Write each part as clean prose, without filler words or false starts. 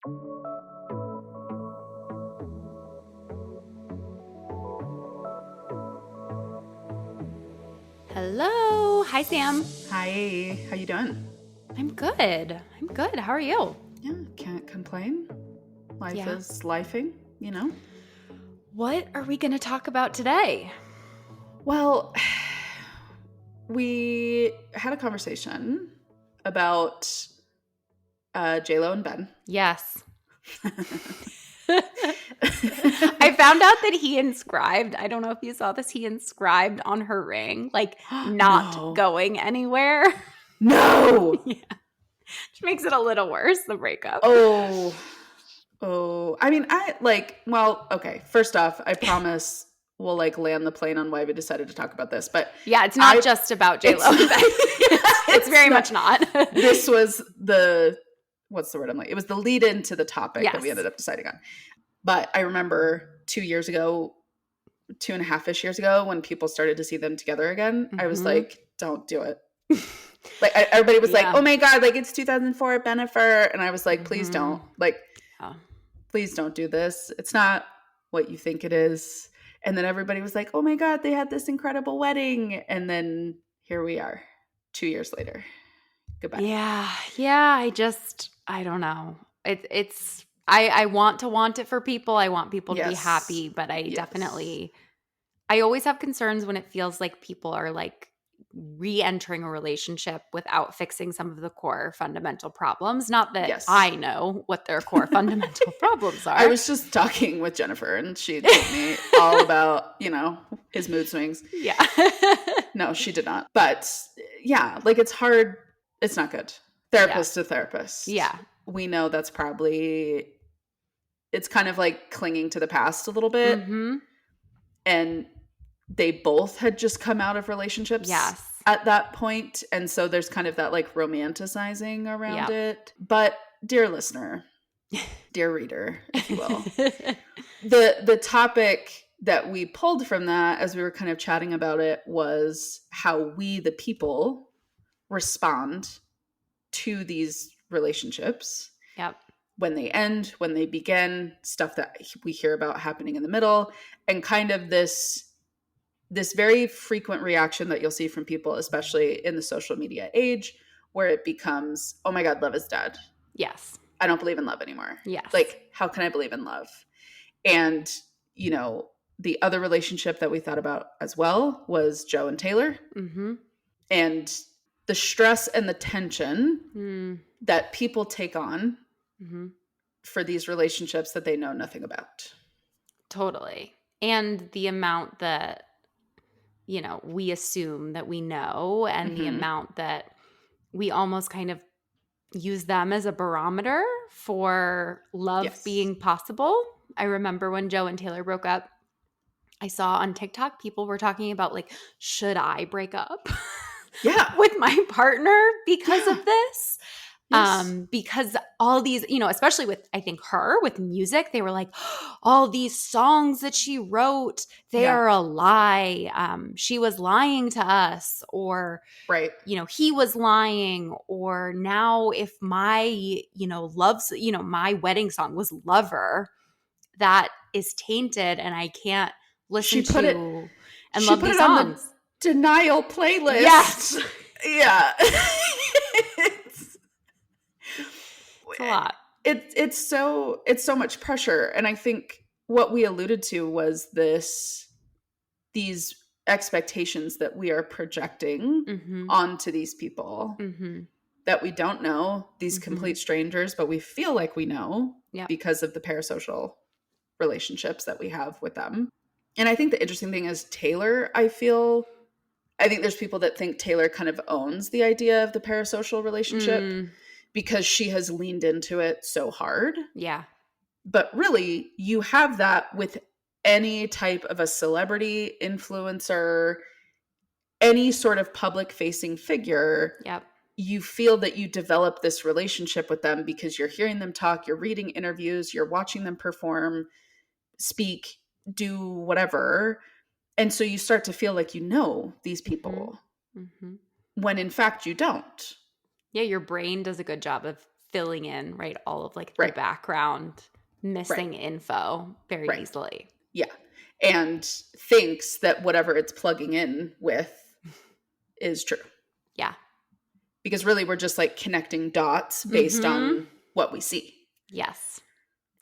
Hello. Hi, Sam. Hi, how you doing? I'm good. How are you? Yeah, can't complain. Life Yeah. is lifing, you know? What are we going to talk about today? Well, we had a conversation about J-Lo and Ben. Yes. I found out that he inscribed, I don't know if you saw this, he inscribed on her ring, like not No. going anywhere. No! Yeah. Which makes it a little worse, the breakup. Oh. I mean, okay. First off, I promise we'll land the plane on why we decided to talk about this. But yeah, it's not just about J-Lo. It's very much not. This was what's the word I'm like? It was the lead into the topic that we ended up deciding on. But I remember 2 years ago, 2.5-ish years ago, when people started to see them together again, I was like, don't do it. Everybody was like, oh my God, it's 2004 Bennifer. And I was like, please don't. Please don't do this. It's not what you think it is. And then everybody was like, oh my God, they had this incredible wedding. And then here we are 2 years later. Goodbye. Yeah. I don't know. I want it for people. I want people to be happy, but I always have concerns when it feels like people are re-entering a relationship without fixing some of the core fundamental problems. Not that I know what their core fundamental problems are. I was just talking with Jennifer and she told me all about, his mood swings. Yeah. No, she did not. But yeah, it's hard. It's not good. Therapist to therapist. Yeah. We know that's probably, it's kind of like clinging to the past a little bit. Mm-hmm. And they both had just come out of relationships at that point. And so there's kind of that romanticizing around it. But dear listener, dear reader, if you will, the topic that we pulled from that as we were kind of chatting about it was how we, the people, respond to these relationships. Yep. When they end, when they begin, stuff that we hear about happening in the middle, and kind of this very frequent reaction that you'll see from people, especially in the social media age, where it becomes, oh my God, love is dead. Yes. I don't believe in love anymore. Yes. How can I believe in love? And, the other relationship that we thought about as well was Joe and Taylor. Mm-hmm. And the stress and the tension that people take on for these relationships that they know nothing about. Totally. And the amount that, we assume that we know, and the amount that we almost kind of use them as a barometer for love being possible. I remember when Joe and Taylor broke up, I saw on TikTok people were talking about should I break up with my partner because of this? Yes. Because all these, especially with, I think with music, they were like, all these songs that she wrote, they are a lie. She was lying to us, or, he was lying, or now if my, my wedding song was Lover, that is tainted and I can't listen to and love these songs. The denial playlist. Yes. Yeah. It's a lot. It's so much pressure. And I think what we alluded to was these expectations that we are projecting onto these people that we don't know, these complete strangers, but we feel like we know because of the parasocial relationships that we have with them. And I think the interesting thing is Taylor, I think there's people that think Taylor kind of owns the idea of the parasocial relationship because she has leaned into it so hard. Yeah. But really, you have that with any type of a celebrity, influencer, any sort of public-facing figure. Yep. You feel that you develop this relationship with them because you're hearing them talk, you're reading interviews, you're watching them perform, speak, do whatever. And so you start to feel like you know these people when in fact you don't. Yeah, your brain does a good job of filling in, right, all of like the Right. background missing Right. info very Right. easily. Yeah. And thinks that whatever it's plugging in with is true. Yeah. Because really we're just like connecting dots based Mm-hmm. on what we see. Yes.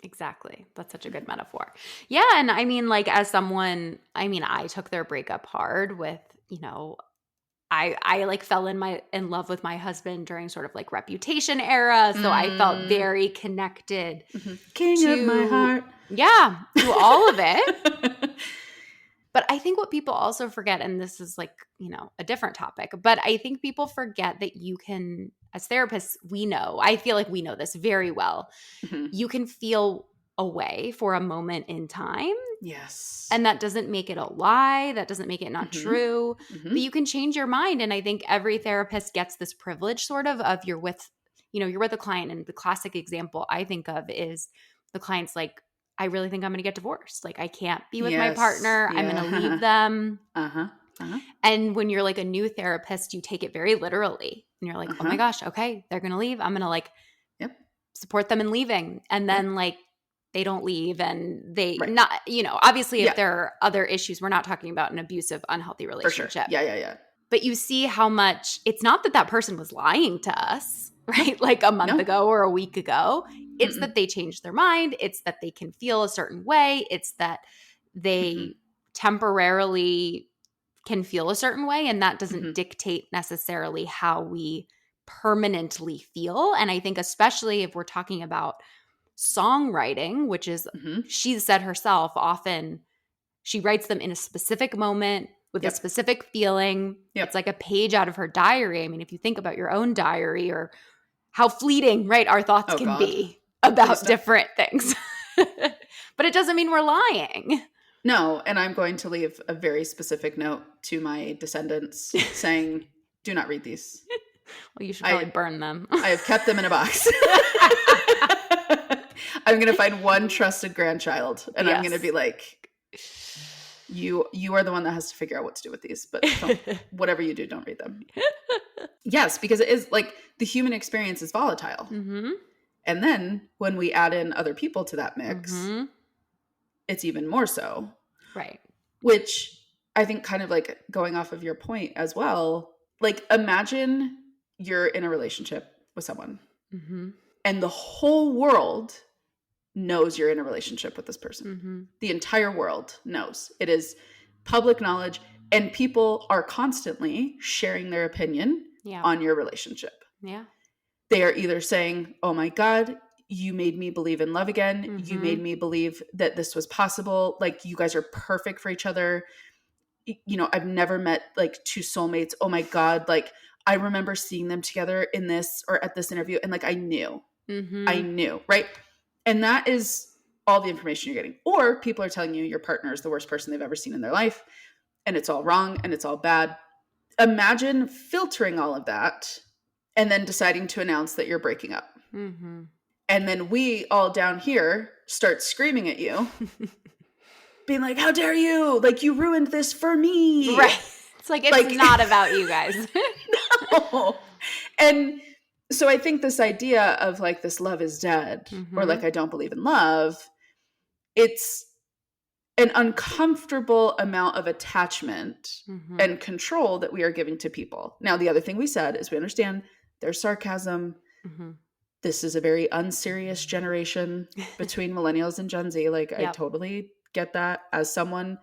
Exactly. That's such a good metaphor. Yeah, and I mean, like, as someone, I mean, I took their breakup hard with, you know, I like fell in love with my husband during sort of like Reputation era, so I felt very connected King of my to, heart. yeah, to all of it. But I think what people also forget, and this is like, you know, a different topic, but I think people forget that you can, as therapists, we know, I feel like we know this very well. Mhm. You can feel away for a moment in time. Yes. And that doesn't make it a lie. That doesn't make it not true. But you can change your mind. And I think every therapist gets this privilege sort of you're with, you know, you're with a client. And the classic example I think of is the client's like, I really think I'm going to get divorced. Like, I can't be with my Yes. partner. I'm going to leave them. Uh-huh. Uh-huh. And when you're like a new therapist, you take it very literally. And you're like, oh my gosh, okay, they're going to leave. I'm going to like Yep. support them in leaving. And Yep. then like they don't leave and they Right. not, you know, obviously if Yeah. there are other issues, we're not talking about an abusive, unhealthy For sure. relationship. Yeah. But you see how much it's not that that person was lying to us, right? Like a month No. ago or a week ago. It's Mm-mm. that they changed their mind. It's that they can feel a certain way. It's that they temporarily can feel a certain way. And that doesn't dictate necessarily how we permanently feel. And I think, especially if we're talking about songwriting, which is, she said herself, often she writes them in a specific moment with a specific feeling. Yep. It's like a page out of her diary. I mean, if you think about your own diary or how fleeting, right, our thoughts can be about different things. But it doesn't mean we're lying. No, and I'm going to leave a very specific note to my descendants saying, do not read these. Well, you should probably burn them. I have kept them in a box. I'm going to find one trusted grandchild and I'm going to be like, you are the one that has to figure out what to do with these, but whatever you do, don't read them. Yes, because it is like the human experience is volatile. And then when we add in other people to that mix, it's even more so. Right. Which I think, kind of like going off of your point as well, like imagine you're in a relationship with someone and the whole world knows you're in a relationship with this person. The entire world knows. It is public knowledge, and people are constantly sharing their opinion on your relationship. Yeah. They are either saying, oh my God, you made me believe in love again. You made me believe that this was possible. Like, you guys are perfect for each other. You know, I've never met like two soulmates. Oh my God. Like, I remember seeing them together in this or at this interview. And like, I knew, right? And that is all the information you're getting. Or people are telling you your partner is the worst person they've ever seen in their life. And it's all wrong and it's all bad. Imagine filtering all of that and then deciding to announce that you're breaking up. And then we all down here start screaming at you, being like, how dare you? Like, you ruined this for me. Right. It's like, it's not about you guys. No. And so I think this idea of like this love is dead or like I don't believe in love, it's an uncomfortable amount of attachment and control that we are giving to people. Now, the other thing we said is we understand there's sarcasm. This is a very unserious generation between millennials and Gen Z. Like, I totally get that as someone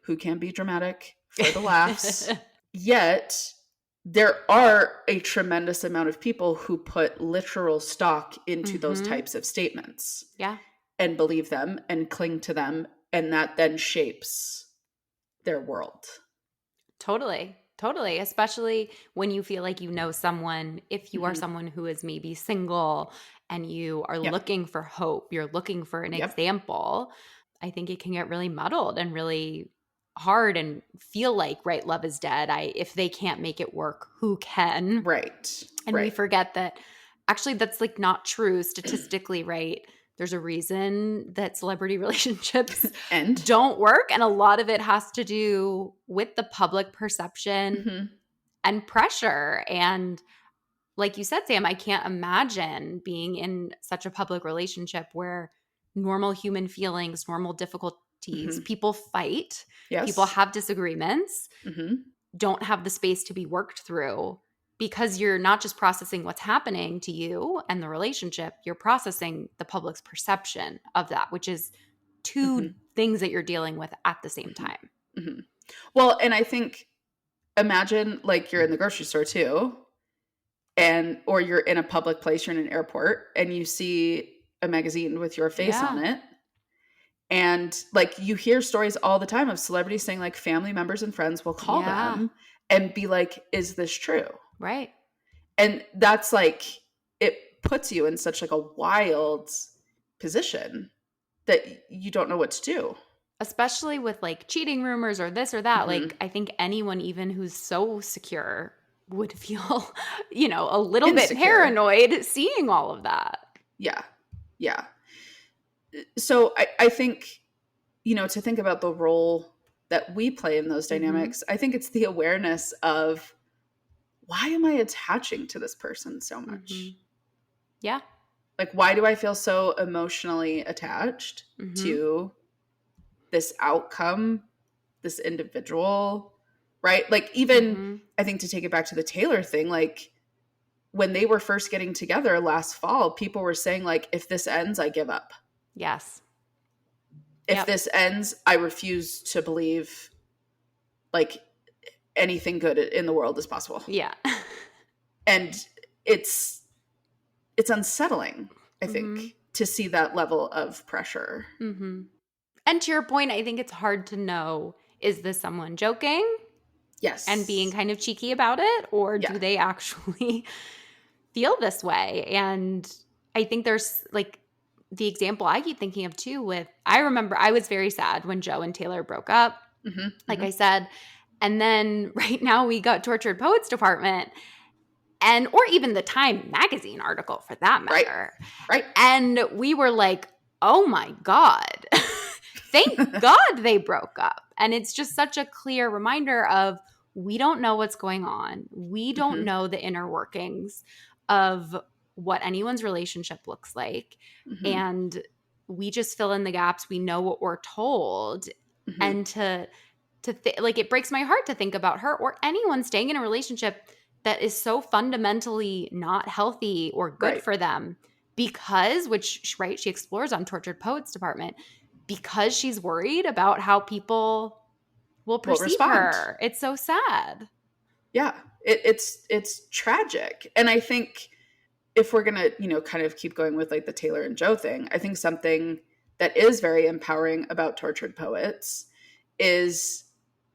who can be dramatic for the laughs. Yet, there are a tremendous amount of people who put literal stock into those types of statements. Yeah. And believe them and cling to them. And that then shapes their world. Totally. Especially when you feel like you know someone, if you are someone who is maybe single and you are looking for hope, you're looking for an example, I think it can get really muddled and really hard and feel like, right, love is dead. If they can't make it work, who can? Right. And we forget that actually that's like not true statistically, right? There's a reason that celebrity relationships don't work. And a lot of it has to do with the public perception and pressure. And like you said, Sam, I can't imagine being in such a public relationship where normal human feelings, normal difficulties, Mm-hmm. people fight, people Yes. have disagreements, Mm-hmm. don't have the space to be worked through because you're not just processing what's happening to you and the relationship, you're processing the public's perception of that, which is Mm-hmm. two things that you're dealing with at the same Mm-hmm. time. Mm-hmm. Well, and I think imagine like you're in the grocery store too, and or you're in a public place, you're in an airport, and you see a magazine with your face on Yeah. it. And like you hear stories all the time of celebrities saying like family members and friends will call Yeah. them and be like, is this true? Right. And that's like it puts you in such like a wild position that you don't know what to do. Especially with like cheating rumors or this or that. Like, Mm-hmm. I think anyone, even who's so secure, would feel, a little bit Insecure. paranoid seeing all of that. Yeah. Yeah. So I think, to think about the role that we play in those Mm-hmm. dynamics, I think it's the awareness of why am I attaching to this person so Mm-hmm. much? Yeah. Like, why do I feel so emotionally attached Mm-hmm. to this outcome, this individual, right? Like, even Mm-hmm. I think to take it back to the Taylor thing, like, when they were first getting together last fall, people were saying, like, if this ends, I give up. Yes. If Yep. this ends, I refuse to believe, like, anything good in the world is possible. Yeah. And it's unsettling, I Mm-hmm. think, to see that level of pressure. Mm-hmm. And to your point, I think it's hard to know, is this someone joking and being Yes. kind of cheeky about it, or Yeah. do they actually feel this way? And I think there's like the example I keep thinking of too with, I remember I was very sad when Joe and Taylor broke up, Mm-hmm. like Mm-hmm. I said. And then right now we got Tortured Poets Department, and or even the Time magazine article for that Right. matter. Right. And we were like, oh my God, thank God they broke up. And it's just such a clear reminder of, we don't know what's going on. We don't Mm-hmm. know the inner workings of what anyone's relationship looks like. Mm-hmm. And we just fill in the gaps. We know what we're told. Mm-hmm. And like, it breaks my heart to think about her or anyone staying in a relationship that is so fundamentally not healthy or good Right. for them because, which, right, she explores on Tortured Poets Department, because she's worried about how people will Will perceive respond. her. It's so sad. Yeah. It's tragic. And I think if we're gonna, kind of keep going with like the Taylor and Joe thing, I think something that is very empowering about Tortured Poets is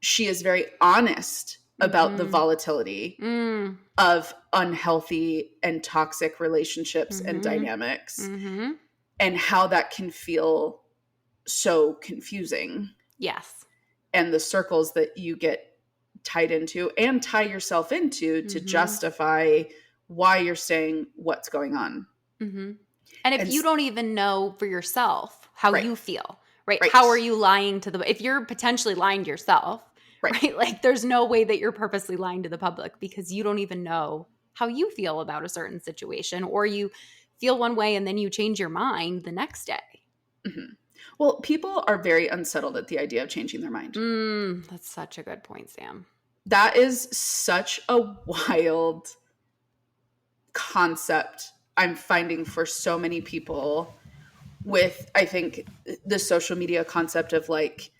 she is very honest about the Mm-hmm. volatility Mm. of unhealthy and toxic relationships and Mm-hmm. dynamics Mm-hmm. and how that can feel so confusing, Yes. and the circles that you get tied into and tie yourself into to Mm-hmm. justify why you're saying what's going on. Mm-hmm. And if And you don't even know for yourself how right, you feel, right? right, How are you lying to if you're potentially lying to yourself, right. right? Like, there's no way that you're purposely lying to the public because you don't even know how you feel about a certain situation, or you feel one way and then you change your mind the next day. Mm-hmm. Well, people are very unsettled at the idea of changing their mind. That's such a good point, Sam. That is such a wild concept I'm finding for so many people with, I think, the social media concept of like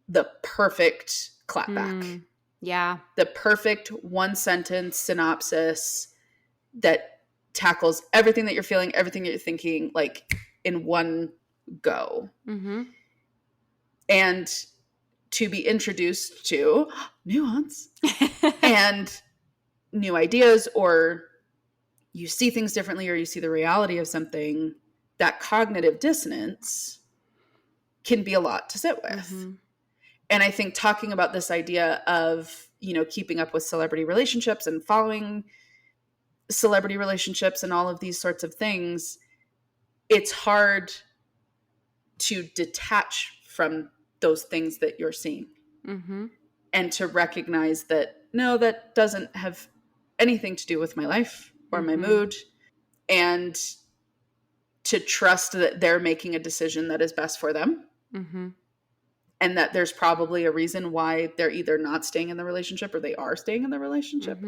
the perfect clapback, Yeah. the perfect one sentence synopsis that tackles everything that you're feeling, everything that you're thinking, like in one go. Mm-hmm. And to be introduced to nuance and new ideas, or you see things differently, or you see the reality of something, that cognitive dissonance can be a lot to sit with. Mm-hmm. And I think talking about this idea of, keeping up with celebrity relationships and following celebrity relationships and all of these sorts of things, it's hard to detach from those things that you're seeing, Mm-hmm. and to recognize that, no, that doesn't have anything to do with my life or my mood, and to trust that they're making a decision that is best for them. And that there's probably a reason why they're either not staying in the relationship or they are staying in the relationship.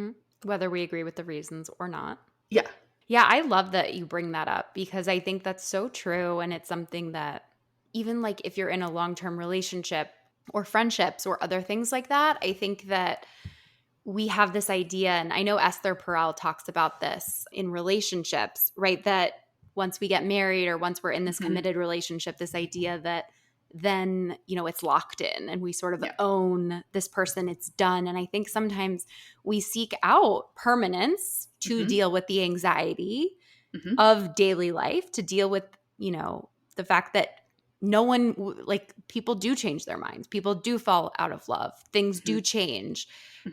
Whether we agree with the reasons or not. Yeah. Yeah, I love that you bring that up because I think that's so true. And it's something that even like if you're in a long-term relationship or friendships or other things like that, I think that we have this idea, and I know Esther Perel talks about this in relationships, right? That once we get married or once we're in this committed relationship, this idea that then, you know, it's locked in and we sort of own this person, it's done. And I think sometimes we seek out permanence to deal with the anxiety of daily life, to deal with, you know, the fact that no one, like people do change their minds. People do fall out of love. Things do change.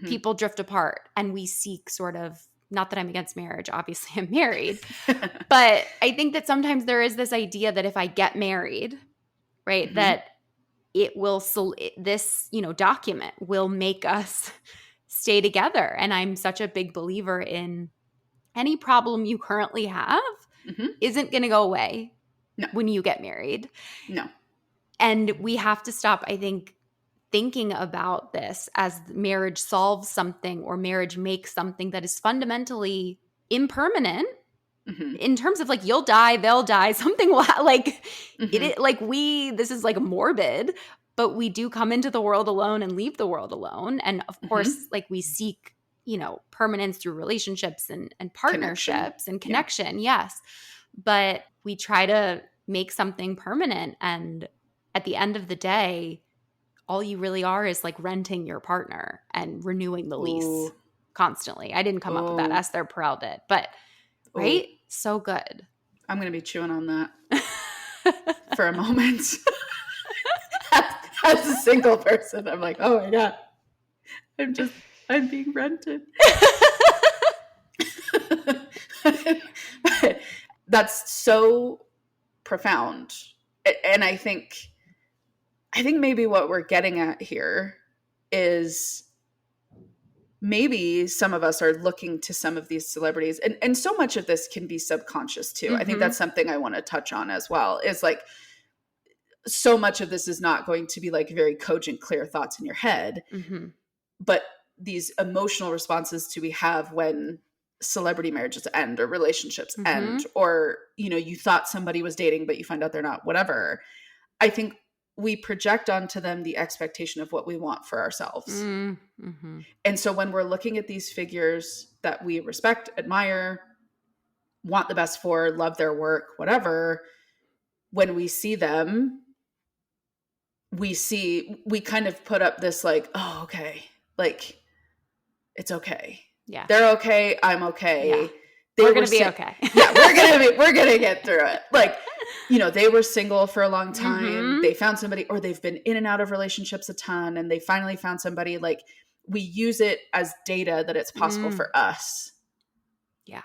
People drift apart, and we seek sort of, not that I'm against marriage, obviously I'm married, but I think that sometimes there is this idea that if I get married, right, that it will, this, you know, document will make us stay together. And I'm such a big believer in any problem you currently have isn't going to go away when you get married. No. And we have to stop, I think, thinking about this as marriage solves something or marriage makes something that is fundamentally impermanent in terms of like, you'll die, they'll die, something will it like this is like morbid, but we do come into the world alone and leave the world alone. And of course, like we seek, you know, permanence through relationships and partnerships and connection. Yes. But we try to make something permanent. And at the end of the day, all you really are is like renting your partner and renewing the lease constantly. I didn't come up with that. Esther Perel did. But right? So good. I'm going to be chewing on that for a moment. As a single person, I'm like, oh my God, I'm being rented. That's so profound. And I think maybe what we're getting at here is maybe some of us are looking to some of these celebrities, and so much of this can be subconscious too. I think that's something I want to touch on as well, is like, so much of this is not going to be like very cogent, clear thoughts in your head, but these emotional responses we have when celebrity marriages end or relationships end, or, you know, you thought somebody was dating, but you find out they're not, whatever. I think we project onto them the expectation of what we want for ourselves. And so when we're looking at these figures that we respect, admire, want the best for, love their work, whatever, when we see them, we kind of put up this like, oh, okay, like, it's okay. Yeah. They're okay. I'm okay. Yeah. We're going to be okay. Yeah, we're going to get through it. Like, you know, they were single for a long time. They found somebody, or they've been in and out of relationships a ton, and they finally found somebody. Like, we use it as data that it's possible for us. Yeah.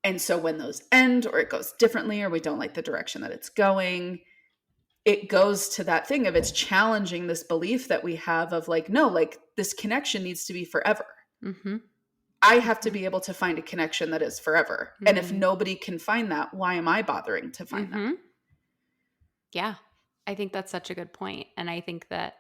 And so when those end, or it goes differently, or we don't like the direction that it's going, it goes to that thing of, it's challenging this belief that we have of like, no, like this connection needs to be forever. I have to be able to find a connection that is forever. And if nobody can find that, why am I bothering to find that? Yeah, I think that's such a good point. And I think that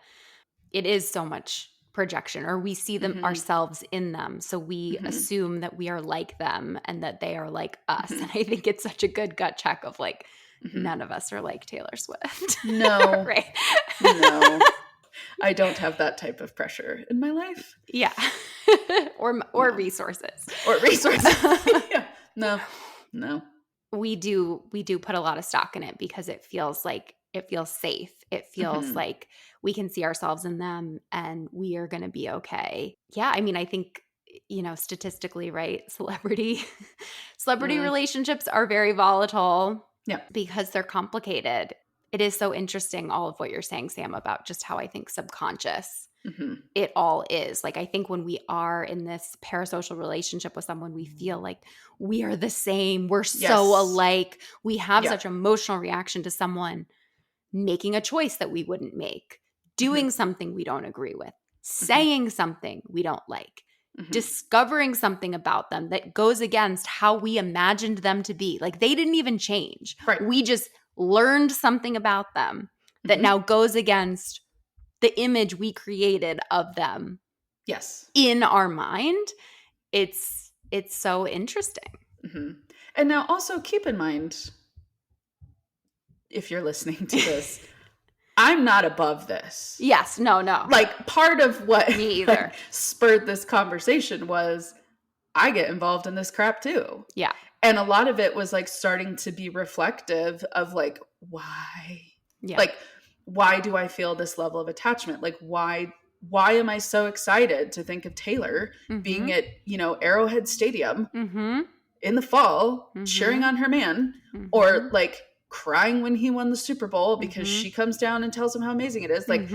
it is so much projection, or we see them ourselves in them. So we assume that we are like them and that they are like us. And I think it's such a good gut check of like, none of us are like Taylor Swift. No. Right. No. I don't have that type of pressure in my life. Yeah. or resources. Or resources. Yeah. No. We do put a lot of stock in it because it feels like, it feels safe. It feels like we can see ourselves in them and we are going to be okay. Yeah. I mean, I think, you know, statistically, right, celebrity relationships are very volatile. Yeah. Because they're complicated. It is so interesting, all of what you're saying, Sam, about just how I think subconscious it all is. Like, I think when we are in this parasocial relationship with someone, we feel like we are the same. We're so alike. We have such emotional reaction to someone making a choice that we wouldn't make, doing something we don't agree with, saying something we don't like, discovering something about them that goes against how we imagined them to be. Like they didn't even change. Right. We just learned something about them that now goes against the image we created of them. Yes. In our mind. It's so interesting. And now also keep in mind, if you're listening to this, I'm not above this. Yes. No. Like part of what Me either. spurred this conversation was I get involved in this crap too. Yeah. And a lot of it was like starting to be reflective of like, why? Yeah. Like, why do I feel this level of attachment? Like, why am I so excited to think of Taylor being at, Arrowhead Stadium in the fall, cheering on her man, or like crying when he won the Super Bowl because she comes down and tells him how amazing it is. Like,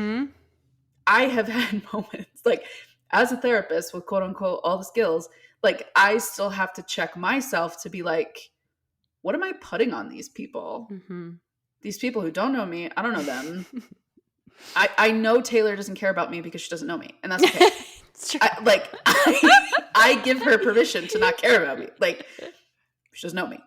I have had moments, like, as a therapist with quote unquote all the skills, like, I still have to check myself to be like, what am I putting on these people? These people who don't know me, I don't know them. I know Taylor doesn't care about me because she doesn't know me, and that's okay. It's true. I give her permission to not care about me. Like, she doesn't know me.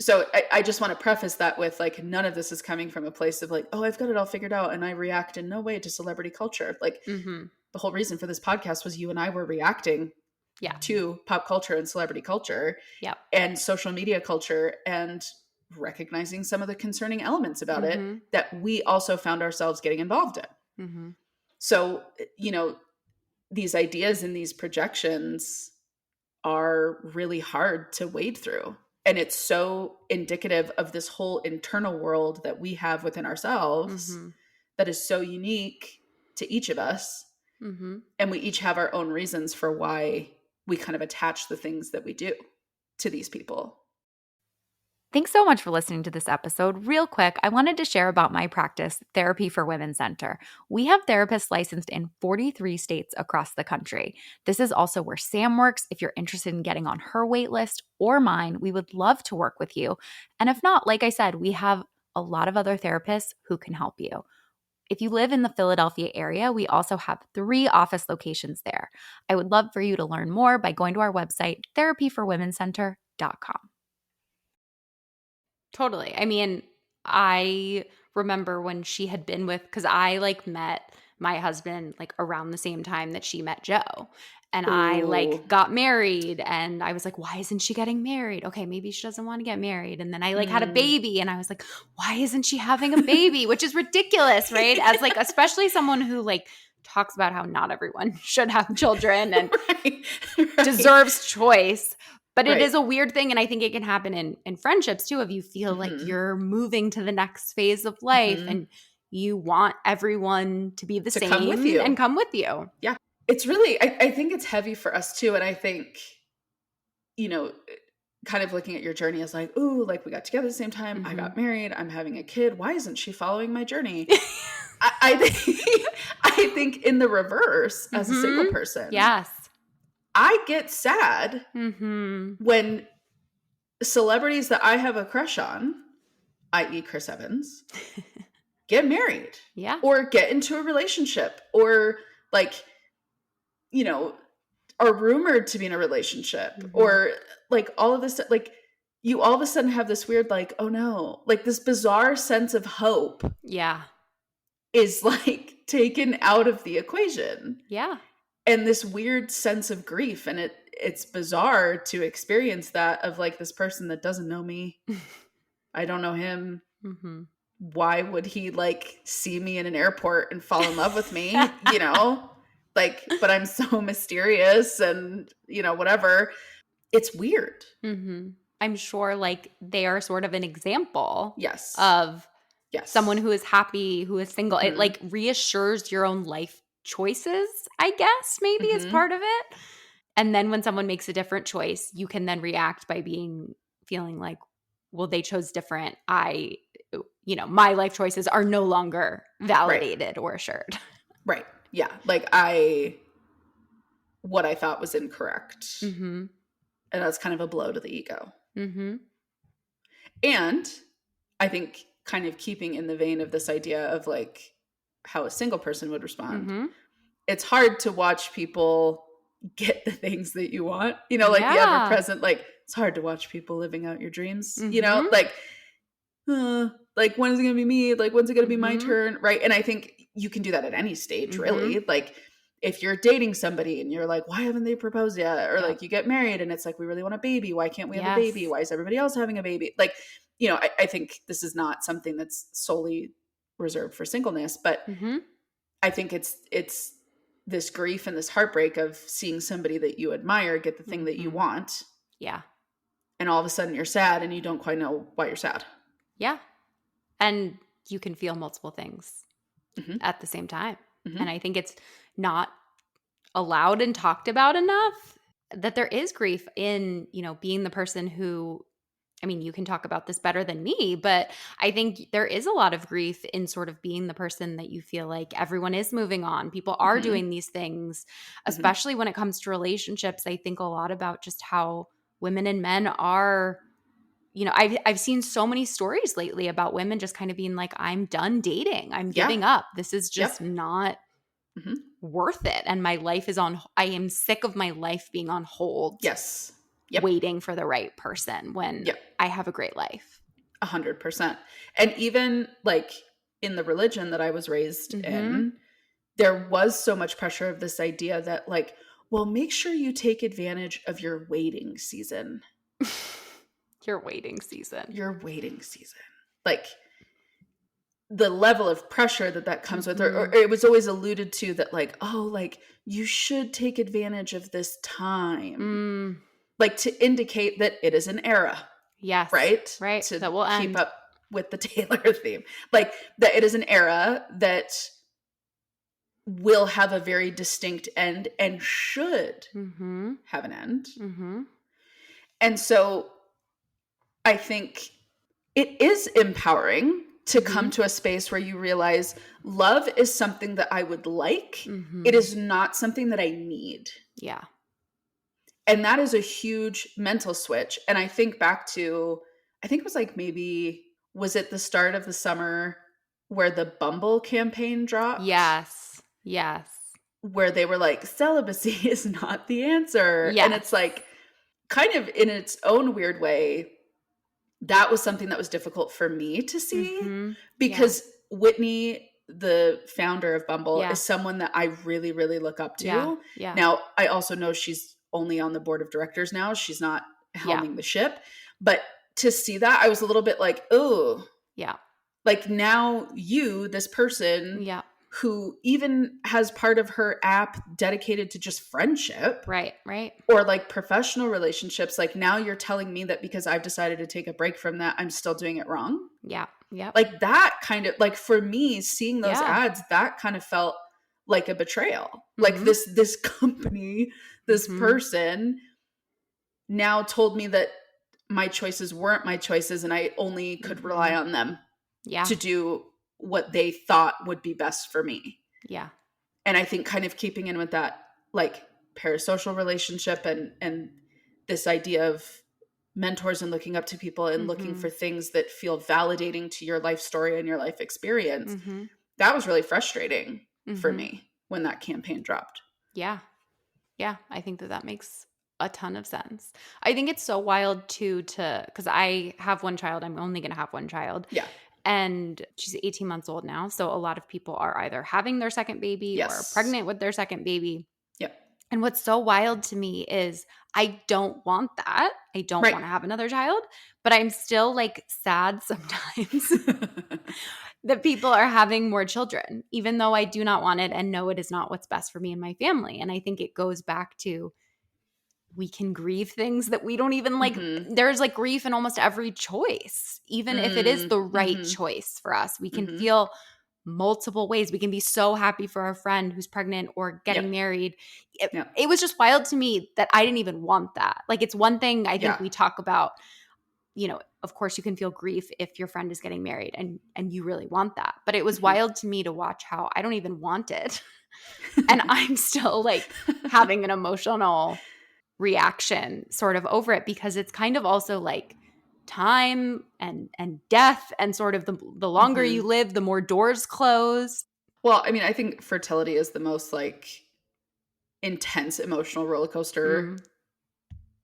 So I just want to preface that with like, none of this is coming from a place of like, oh, I've got it all figured out and I react in no way to celebrity culture. Like the whole reason for this podcast was you and I were reacting to pop culture and celebrity culture and social media culture and recognizing some of the concerning elements about it that we also found ourselves getting involved in. So, these ideas and these projections are really hard to wade through. And it's so indicative of this whole internal world that we have within ourselves that is so unique to each of us. And we each have our own reasons for why we kind of attach the things that we do to these people. Thanks so much for listening to this episode. Real quick, I wanted to share about my practice, Therapy for Women Center. We have therapists licensed in 43 states across the country. This is also where Sam works. If you're interested in getting on her wait list or mine, we would love to work with you. And if not, like I said, we have a lot of other therapists who can help you. If you live in the Philadelphia area, we also have 3 office locations there. I would love for you to learn more by going to our website, therapyforwomencenter.com. Totally. I mean, I remember when she had been with, because I like met my husband like around the same time that she met Joe. And I like got married and I was like, why isn't she getting married? Okay, maybe she doesn't want to get married. And then I like had a baby and I was like, why isn't she having a baby? Which is ridiculous, right? As like, especially someone who like talks about how not everyone should have children and deserves choice. But it is a weird thing, and I think it can happen in friendships, too, if you feel like you're moving to the next phase of life and you want everyone to be the same come with you. And come with you. Yeah. It's really, I think it's heavy for us, too. And I think, kind of looking at your journey as like, ooh, like we got together at the same time. I got married. I'm having a kid. Why isn't she following my journey? I think in the reverse, as a single person. Yes. I get sad when celebrities that I have a crush on, i.e. Chris Evans, get married. Yeah. Or get into a relationship or like, are rumored to be in a relationship or like all of this, like you all of a sudden have this weird, like, oh no, like this bizarre sense of hope. Yeah. Is like taken out of the equation. Yeah. And this weird sense of grief. And it's bizarre to experience that of like this person that doesn't know me. I don't know him. Why would he like see me in an airport and fall in love with me? Like, but I'm so mysterious and, whatever. It's weird. I'm sure like they are sort of an example Yes. of someone who is happy, who is single. It like reassures your own life choices, I guess, maybe is part of it. And then when someone makes a different choice, you can then react by feeling like, well, they chose different. My life choices are no longer validated or assured. Right. Yeah. Like what I thought was incorrect. And that's kind of a blow to the ego. And I think kind of keeping in the vein of this idea of like how a single person would respond. It's hard to watch people, get the things that you want, you know, like the ever Yeah. present, like it's hard to watch people living out your dreams, you know, Mhm. like when is it gonna be me? Like when's it gonna be my Mhm. turn? Right. And I think you can do that at any stage, Mhm. really. Like if you're dating somebody and you're like, why haven't they proposed yet? Or Yep. like you get married and it's like, we really want a baby. Why can't we have a baby? Yes. Why is everybody else having a baby? Like, you know, I think this is not something that's solely reserved for singleness, but Mhm. I think it's this grief and this heartbreak of seeing somebody that you admire get the thing that you Mhm. want, Yeah. and all of a sudden you're sad and you don't quite know why you're sad. Yeah. And you can feel multiple things Hmm. at the same time. Hmm. And I think it's not allowed and talked about enough that there is grief in, being the person who, I mean, you can talk about this better than me, but I think there is a lot of grief in sort of being the person that you feel like everyone is moving on. People are Hmm. doing these things, Hmm. especially when it comes to relationships. I think a lot about just how women and men are. I've seen so many stories lately about women just kind of being like, I'm done dating. I'm Yeah. giving up. This is just Yep. not Hmm. worth it. And my life I am sick of my life being on hold, Yes. Yep. waiting for the right person when Yep. I have a great life. 100%. And even like in the religion that I was raised Mm-hmm. in, there was so much pressure of this idea that like, well, make sure you take advantage of your waiting season. Your waiting season. Your waiting season. Like the level of pressure that comes with, or Mm-hmm. it was always alluded to that like, oh, like you should take advantage of this time, Mm, like to indicate that it is an era, yes. right? Right. To That will keep end. up with the Taylor theme, like that it is an era that will have a very distinct end and should Mm-hmm. have an end. Mm-hmm. And so I think it is empowering to Mm-hmm. come to a space where you realize love is something that I would like. It Mm-hmm. is not something that I need. Yeah. And that is a huge mental switch. And I think back to, I think it was like maybe, was it the start of the summer where the Bumble campaign dropped? Yes. Yes. Where they were like, celibacy is not the answer. And it's Yes. like, kind of in its own weird way, that was something that was difficult for me to see Mm-hmm. Yeah. because Whitney, the founder of Bumble, Yeah. is someone that I really, really look up Yeah. to. Yeah. Now, I also know she's only on the board of directors now. She's not Yeah. helming the ship. But to see that, I was a little bit like, oh, Yeah. like now you, this person Yeah. who even has part of her app dedicated to just friendship Right. Right. or like professional relationships, like now you're telling me that because I've decided to take a break from that, I'm still doing it wrong. Yeah. Yep. Like that kind of, like for me, seeing those Yeah. ads, that kind of felt like a betrayal. Like Mm-hmm. this company, this Mm-hmm. person now told me that my choices weren't my choices and I only could Mm-hmm. rely on them Yeah. to do what they thought would be best for me. Yeah. And I think kind of keeping in with that like parasocial relationship and this idea of mentors and looking up to people and looking Mm-hmm. for things that feel validating to your life story and your life experience, Mm-hmm. that was really frustrating for Mm-hmm. me when that campaign dropped. Yeah. Yeah. I think that makes a ton of sense. I think it's so wild too because I have one child. I'm only going to have one child. Yeah. And she's 18 months old now. So a lot of people are either having their second baby or Yes. pregnant with their second baby. Yep. And what's so wild to me is I don't want that. I don't Right. want to have another child, but I'm still like sad sometimes that people are having more children, even though I do not want it and know it is not what's best for me and my family. And I think it goes back to we can grieve things that we don't even like. Mm-hmm. There's like grief in almost every choice, even if it is the right Mm-hmm. choice for us. We can Mm-hmm. feel multiple ways. We can be so happy for our friend who's pregnant or getting Yep. married. Yep. It was just wild to me that I didn't even want that. Like it's one thing I think Yeah. we talk about, of course you can feel grief if your friend is getting married and you really want that. But it was Mm-hmm. wild to me to watch how I don't even want it. And I'm still like having an emotional reaction sort of over it because it's kind of also like time and death and sort of the longer Mm-hmm. you live, the more doors close. Well, I mean, I think fertility is the most like intense emotional roller coaster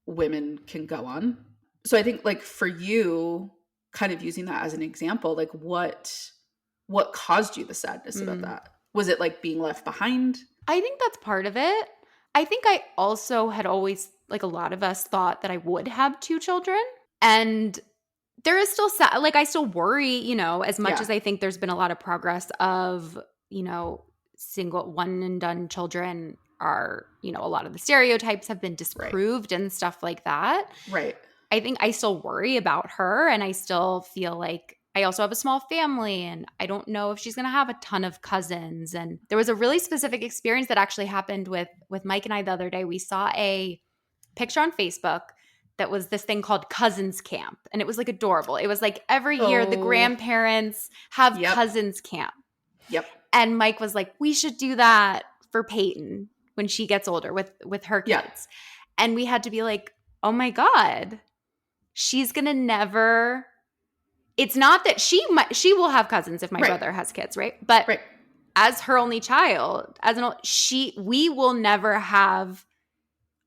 women can go on. So I think like for you, kind of using that as an example, like what caused you the sadness about that? Was it like being left behind? I think that's part of it. I think I also had always, like a lot of us, thought that I would have 2 children. And there is still like I still worry, you know, as much as I think there's been a lot of progress of, you know, single one and done children are, you know, a lot of the stereotypes have been disproved and stuff like that. Right. I think I still worry about her, and I still feel like I also have a small family, and I don't know if she's going to have a ton of cousins. And there was a really specific experience that actually happened with Mike and I the other day. We saw a picture on Facebook that was this thing called Cousins Camp, and it was like adorable. It was like every year the grandparents have Cousins Camp. Yep. And Mike was like, we should do that for Peyton when she gets older with her kids. And we had to be like, oh my God, she's going to never – it's not that she will have cousins if my brother has kids, right? But as her only child, we will never have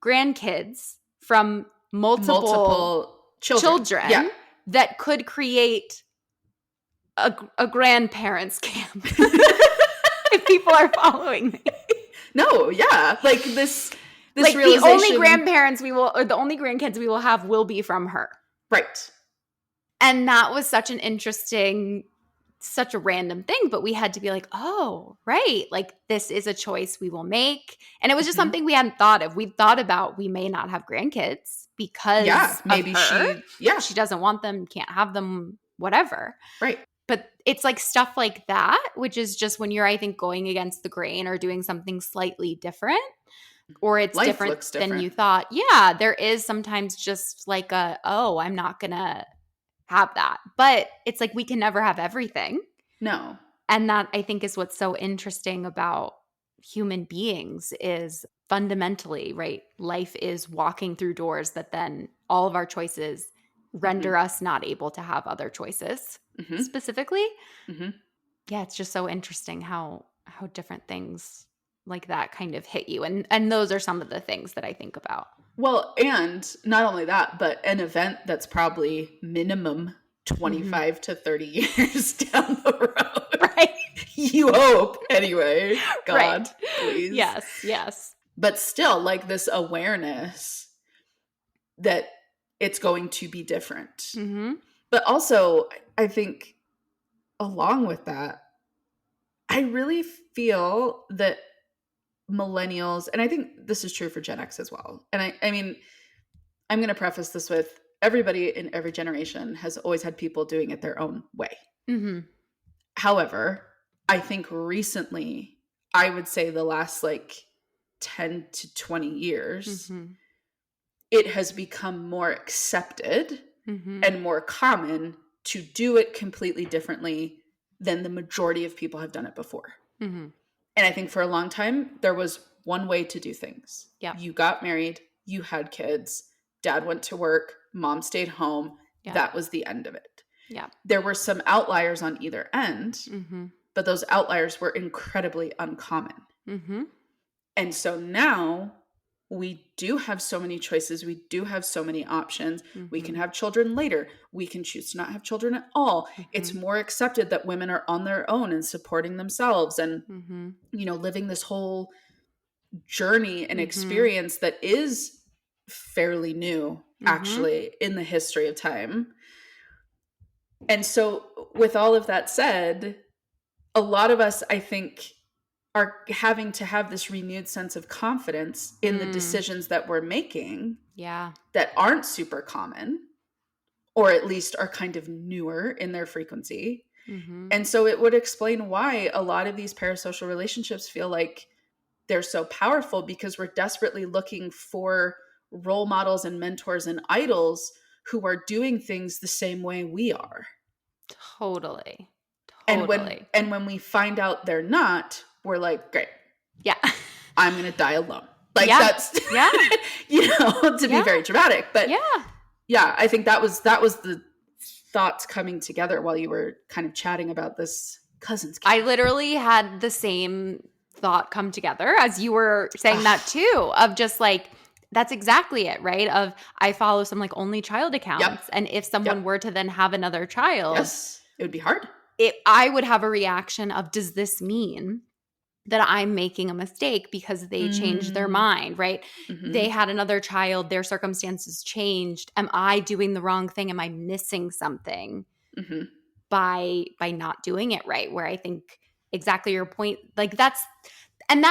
grandkids from multiple children that could create a grandparents camp. If people are following me. No, yeah. Like this like realization. The only grandparents we will, or the only grandkids we will have will be from her. Right. And that was such an interesting, such a random thing, but we had to be like, oh, right. Like this is a choice we will make. And it was just something we hadn't thought of. We thought about we may not have grandkids because maybe of her. she doesn't want them, can't have them, whatever. Right. But it's like stuff like that, which is just when you're, I think, going against the grain or doing something slightly different, or it's different than you thought. Yeah, there is sometimes just like I'm not going to have that. But it's like we can never have everything. No. And that, I think, is what's so interesting about human beings is fundamentally, right? Life is walking through doors that then all of our choices render us not able to have other choices. Specifically. Yeah, it's just so interesting how different things like that kind of hit you. And those are some of the things that I think about. Well, and not only that, but an event that's probably minimum 25 to 30 years down the road. Right. You hope, anyway. God, please. Yes. But still, like this awareness that it's going to be different. But also, I think along with that, I really feel that millennials, and I think this is true for Gen X as well. And I mean, I'm going to preface this with everybody in every generation has always had people doing it their own way. However, I think recently, I would say the last like 10 to 20 years, it has become more accepted and more common to do it completely differently than the majority of people have done it before. And I think for a long time, there was one way to do things. Yeah. You got married, you had kids, dad went to work, mom stayed home. Yeah. That was the end of it. Yeah. There were some outliers on either end, but those outliers were incredibly uncommon. And so now we do have so many choices. We do have so many options. We can have children later. We can choose to not have children at all. It's more accepted that women are on their own and supporting themselves and, you know, living this whole journey and experience that is fairly new, actually, in the history of time. And so with all of that said, a lot of us, I think, are having to have this renewed sense of confidence in the decisions that we're making that aren't super common, or at least are kind of newer in their frequency. And so it would explain why a lot of these parasocial relationships feel like they're so powerful, because we're desperately looking for role models and mentors and idols who are doing things the same way we are. Totally. And when we find out they're not, we're like, great. Yeah. I'm going to die alone. Like that's, you know, to be very dramatic. But yeah, I think that was the thoughts coming together while you were kind of chatting about this cousins camp. I literally had the same thought come together as you were saying that too, of just like, that's exactly it, right? Of I follow some like only child accounts. And if someone were to then have another child, yes, it would be hard. I would have a reaction of, does this mean that I'm making a mistake because they changed their mind, right? They had another child, their circumstances changed. Am I doing the wrong thing? Am I missing something by not doing it right? Where I think exactly your point, like that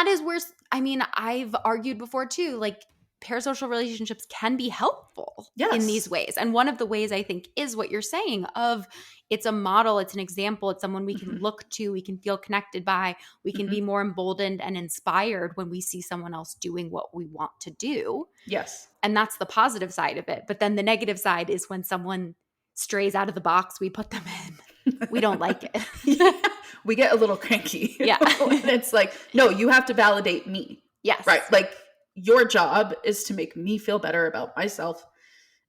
is where, I mean, I've argued before too, like parasocial relationships can be helpful in these ways. And one of the ways I think is what you're saying of it's a model, it's an example, it's someone we can look to, we can feel connected by, we can be more emboldened and inspired when we see someone else doing what we want to do. Yes. And that's the positive side of it. But then the negative side is when someone strays out of the box we put them in. We don't like it. We get a little cranky. Yeah. And it's like, no, you have to validate me. Yes. Right. Like your job is to make me feel better about myself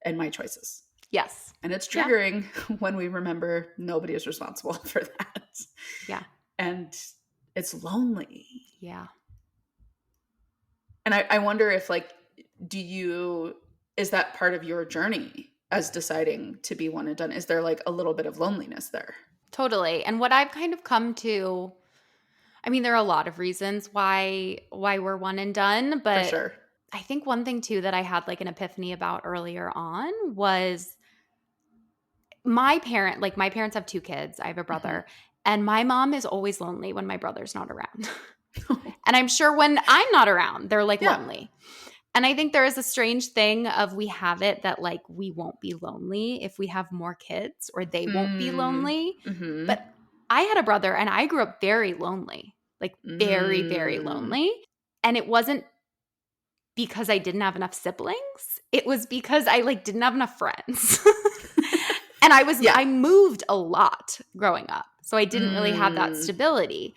and my choices. Yes. And it's triggering when we remember nobody is responsible for that. Yeah. And it's lonely. Yeah. And I wonder if like, is that part of your journey as deciding to be one and done? Is there like a little bit of loneliness there? Totally. And what I've kind of come to, I mean, there are a lot of reasons why we're one and done, but For sure. I think one thing too that I had like an epiphany about earlier on was my parents have 2 kids. I have a brother, and my mom is always lonely when my brother's not around. And I'm sure when I'm not around, they're like lonely. And I think there is a strange thing of we have it that like we won't be lonely if we have more kids, or they won't be lonely. But I had a brother and I grew up very lonely, like very, very lonely. And it wasn't because I didn't have enough siblings. It was because I like didn't have enough friends. And I moved a lot growing up. So I didn't really have that stability.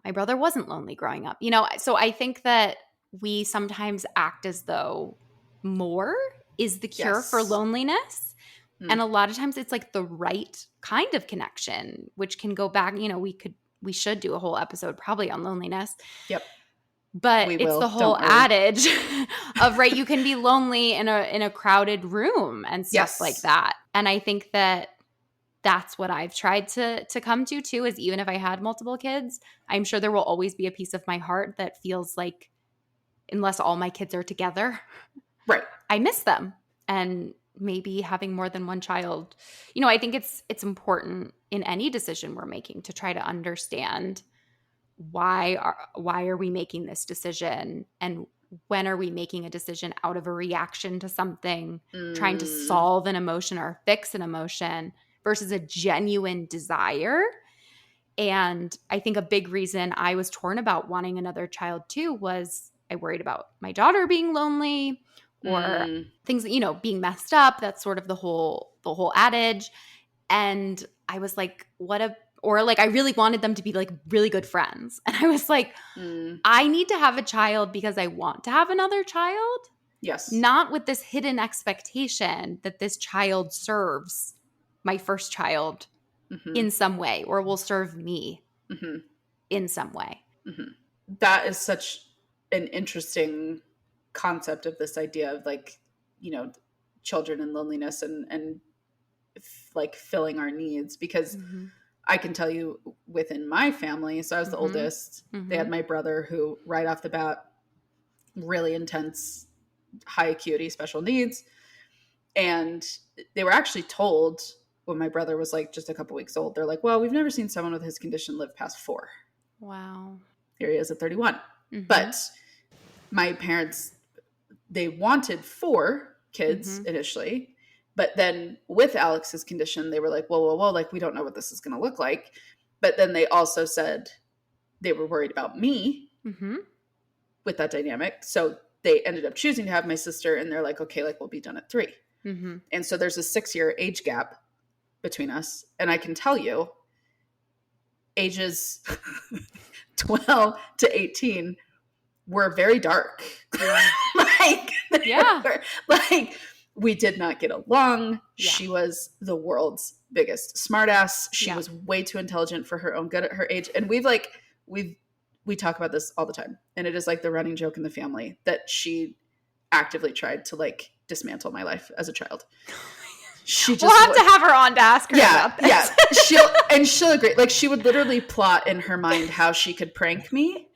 My brother wasn't lonely growing up, so I think that we sometimes act as though more is the cure for loneliness. And a lot of times it's like the right kind of connection, which can go back, we should do a whole episode probably on loneliness. Yep. But it's the whole adage of, right, you can be lonely in a crowded room and stuff like that. And I think that that's what I've tried to come to too, is even if I had multiple kids, I'm sure there will always be a piece of my heart that feels like unless all my kids are together, right, I miss them. And maybe having more than one child, I think it's important in any decision we're making to try to understand why are we making this decision, and when are we making a decision out of a reaction to something, trying to solve an emotion or fix an emotion versus a genuine desire. And I think a big reason I was torn about wanting another child too was I worried about my daughter being lonely or things that, being messed up. That's sort of the whole adage. And I was like, I really wanted them to be like really good friends. And I was like, I need to have a child because I want to have another child. Yes. Not with this hidden expectation that this child serves my first child in some way, or will serve me in some way. That is such an interesting concept of this idea of like, children and loneliness and like filling our needs, because I can tell you within my family, so I was the oldest, they had my brother who right off the bat, really intense, high acuity special needs. And they were actually told when my brother was like just a couple weeks old, they're like, well, we've never seen someone with his condition live past 4. Wow. Here he is at 31. But my parents, they wanted 4 kids initially. But then with Alex's condition, they were like, whoa, like, we don't know what this is going to look like. But then they also said they were worried about me with that dynamic. So they ended up choosing to have my sister, and they're like, okay, like, we'll be done at 3. And so there's a 6-year age gap between us. And I can tell you, ages 12 to 18 were very dark. Like, we did not get along. Yeah. She was the world's biggest smartass. She was way too intelligent for her own good at her age. And we've we talk about this all the time, and it is like the running joke in the family that she actively tried to like dismantle my life as a child. She just we'll have to have her on to ask her about this. Yeah. She'll agree. Like, she would literally plot in her mind how she could prank me.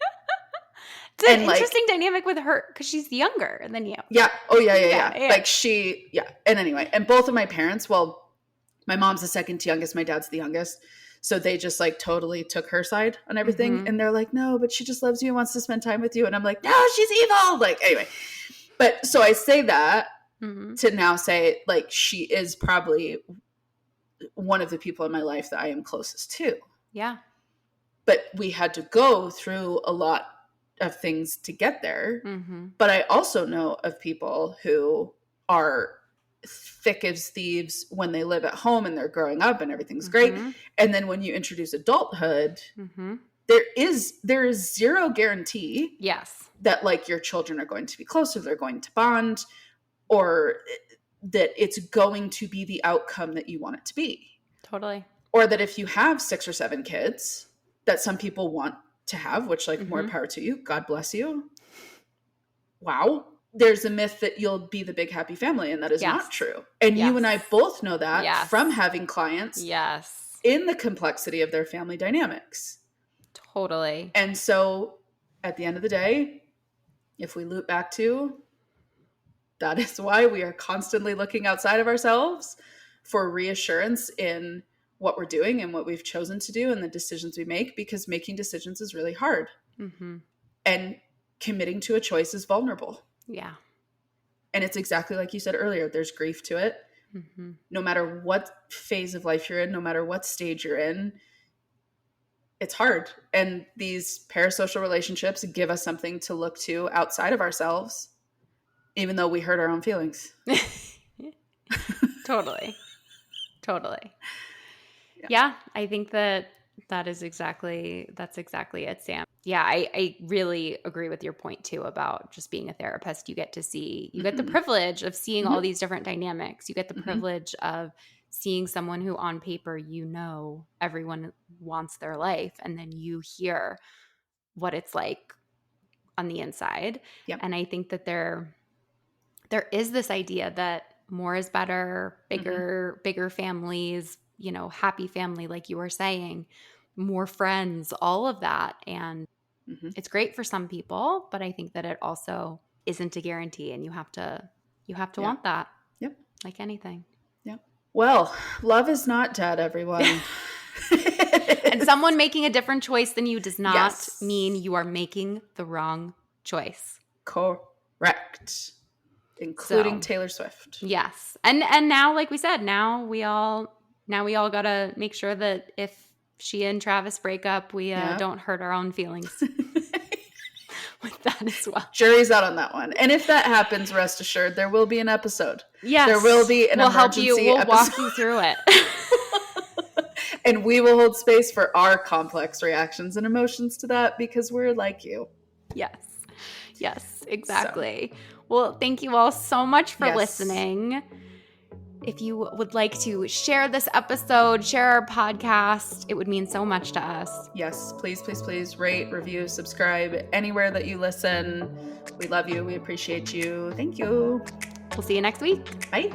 It's an interesting dynamic with her because she's younger than you. Yeah. Oh, yeah. Like, and anyway, and both of my parents, well, my mom's the second youngest, my dad's the youngest. So they just like totally took her side on everything. And they're like, no, but she just loves you and wants to spend time with you. And I'm like, no, she's evil. Like, anyway. But so I say that to now say, like, she is probably one of the people in my life that I am closest to. Yeah. But we had to go through a lot of things to get there. But I also know of people who are thick as thieves when they live at home and they're growing up and everything's great. And then when you introduce adulthood, there is zero guarantee that like your children are going to be closer, they're going to bond, or that it's going to be the outcome that you want it to be. Totally. Or that if you have 6 or 7 kids that some people want to have, which like more power to you, God bless you. Wow. There's a myth that you'll be the big happy family, and that is not true. And you and I both know that from having clients in the complexity of their family dynamics. Totally. And so at the end of the day, if we loop back to, that is why we are constantly looking outside of ourselves for reassurance in what we're doing and what we've chosen to do and the decisions we make, because making decisions is really hard. And committing to a choice is vulnerable. Yeah. And it's exactly like you said earlier, there's grief to it. No matter what phase of life you're in, no matter what stage you're in, it's hard. And these parasocial relationships give us something to look to outside of ourselves, even though we hurt our own feelings. Totally. Yeah, I think that's exactly it, Sam. Yeah, I really agree with your point too about just being a therapist. You get the privilege of seeing all these different dynamics. You get the privilege of seeing someone who on paper, everyone wants their life, and then you hear what it's like on the inside. And I think that there is this idea that more is better, bigger families, happy family, like you were saying, more friends, all of that. And it's great for some people, but I think that it also isn't a guarantee, and you have to want that. Yep. Like anything. Yep. Well, love is not dead, everyone. And someone making a different choice than you does not mean you are making the wrong choice. Correct. Including Taylor Swift. Yes. And now, like we said, now we all got to make sure that if she and Travis break up, we don't hurt our own feelings with that as well. Jury's out on that one. And if that happens, rest assured, there will be an episode. Yes. There will be an emergency episode. We'll walk you through it. And we will hold space for our complex reactions and emotions to that, because we're like you. Yes, exactly. Well, thank you all so much for listening. If you would like to share this episode, share our podcast, it would mean so much to us. Yes, please, please, please rate, review, subscribe anywhere that you listen. We love you. We appreciate you. Thank you. We'll see you next week. Bye.